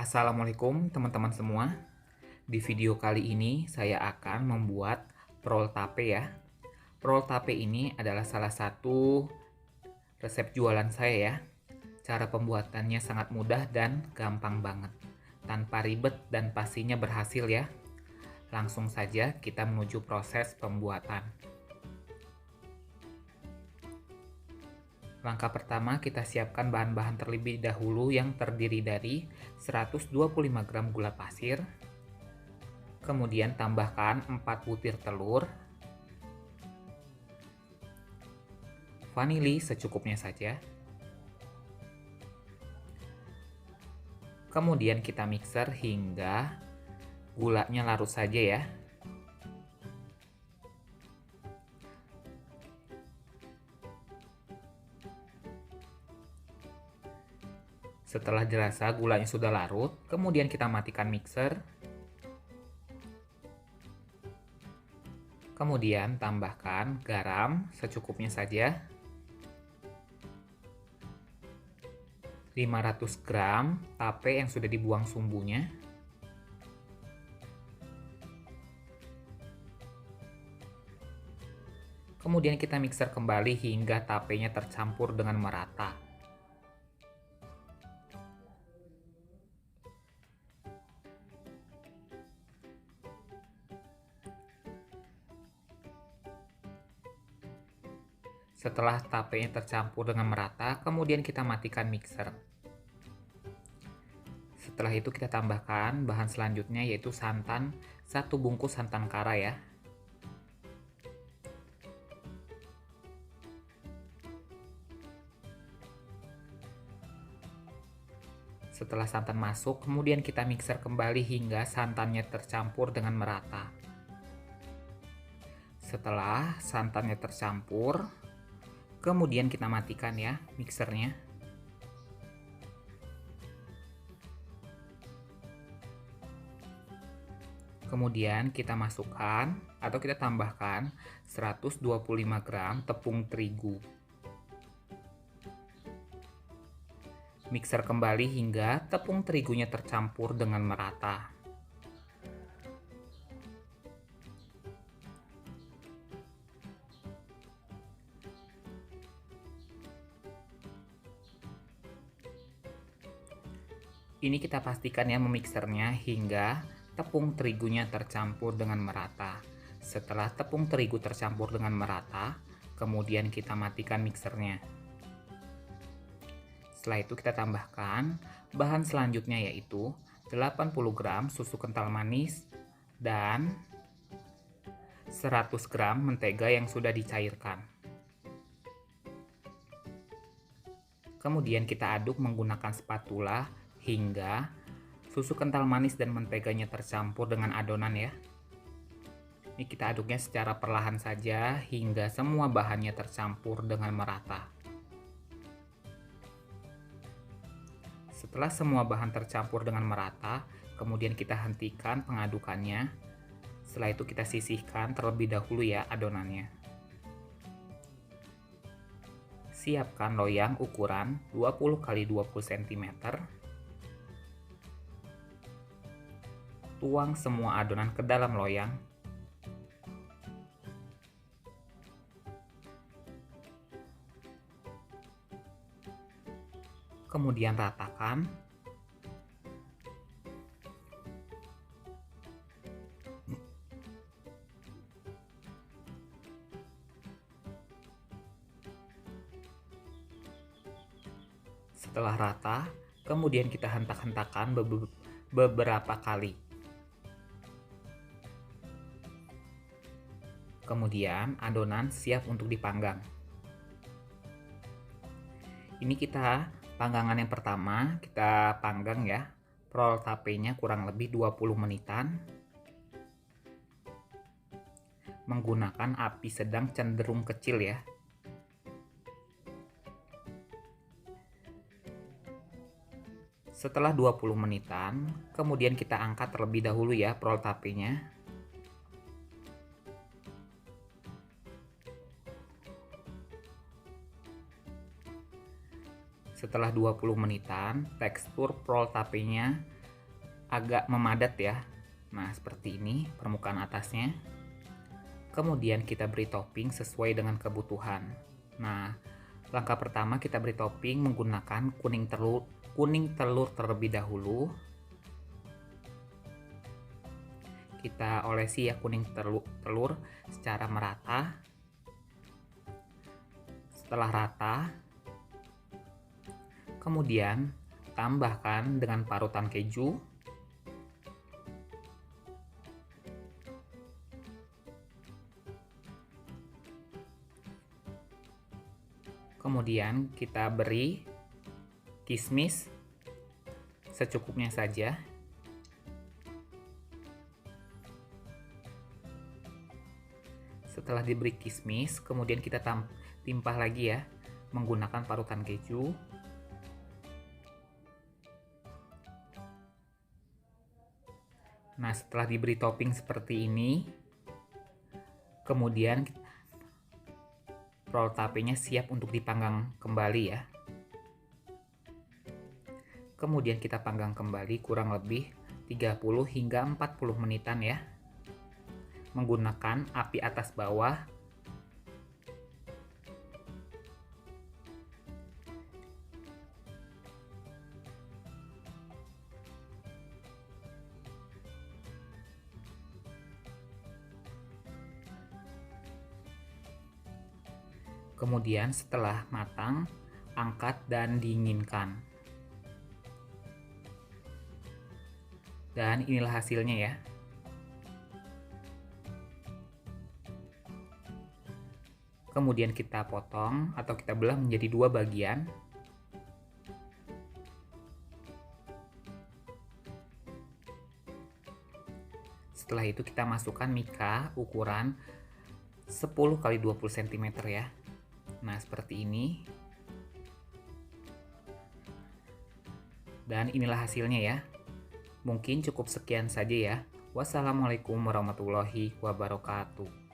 Assalamualaikum teman-teman semua. Di video kali ini saya akan membuat prol tape ya. Prol tape ini adalah salah satu resep jualan saya ya. Cara pembuatannya sangat mudah dan gampang banget. Tanpa ribet dan pastinya berhasil ya. Langsung saja kita menuju proses pembuatan. Langkah pertama, kita siapkan bahan-bahan terlebih dahulu yang terdiri dari 125 gram gula pasir, kemudian tambahkan 4 butir telur, vanili secukupnya saja, kemudian kita mixer hingga gulanya larut saja ya. Setelah dirasa gulanya sudah larut, kemudian kita matikan mixer. Kemudian tambahkan garam secukupnya saja. 500 gram tape yang sudah dibuang sumbunya. Kemudian kita mixer kembali hingga tapenya tercampur dengan merata. Setelah tapenya tercampur dengan merata, kemudian kita matikan mixer. Setelah itu kita tambahkan bahan selanjutnya yaitu santan, 1 bungkus santan kara ya. Setelah santan masuk, kemudian kita mixer kembali hingga santannya tercampur dengan merata. Setelah santannya tercampur, kemudian kita matikan ya mixernya. Kemudian kita masukkan atau kita tambahkan 125 gram tepung terigu. Mixer kembali hingga tepung terigunya tercampur dengan merata. Ini kita pastikan ya memixernya hingga tepung terigunya tercampur dengan merata. Setelah tepung terigu tercampur dengan merata, kemudian kita matikan mixernya. Setelah itu kita tambahkan bahan selanjutnya yaitu 80 gram susu kental manis dan 100 gram mentega yang sudah dicairkan. Kemudian kita aduk menggunakan spatula hingga susu kental manis dan menteganya tercampur dengan adonan ya. Ini kita aduknya secara perlahan saja hingga semua bahannya tercampur dengan merata. Setelah semua bahan tercampur dengan merata, kemudian kita hentikan pengadukannya. Setelah itu kita sisihkan terlebih dahulu ya adonannya. Siapkan loyang ukuran 20 x 20 cm. Tuang semua adonan ke dalam loyang. Kemudian ratakan. Setelah rata, kemudian kita hentak-hentakan beberapa kali. Kemudian adonan siap untuk dipanggang. Ini kita panggangan yang pertama, kita panggang ya. Prol tapenya kurang lebih 20 menitan. Menggunakan api sedang cenderung kecil ya. Setelah 20 menitan, kemudian kita angkat terlebih dahulu ya prol tapenya. Setelah 20 menitan, tekstur prol tapenya agak memadat ya. Nah, seperti ini permukaan atasnya. Kemudian kita beri topping sesuai dengan kebutuhan. Nah, langkah pertama kita beri topping menggunakan kuning telur terlebih dahulu. Kita olesi ya kuning telur secara merata. Setelah rata, kemudian tambahkan dengan parutan keju. Kemudian kita beri kismis secukupnya saja. Setelah diberi kismis, kemudian kita timpah lagi ya menggunakan parutan keju. Nah, setelah diberi topping seperti ini, kemudian roll tapenya siap untuk dipanggang kembali ya. Kemudian kita panggang kembali kurang lebih 30 hingga 40 menitan ya. Menggunakan api atas bawah. Kemudian setelah matang, angkat dan dinginkan. Dan inilah hasilnya ya. Kemudian kita potong atau kita belah menjadi dua bagian. Setelah itu kita masukkan mika ukuran 10 x 20 cm ya. Nah, seperti ini. Dan inilah hasilnya ya. Mungkin cukup sekian saja ya. Wassalamualaikum warahmatullahi wabarakatuh.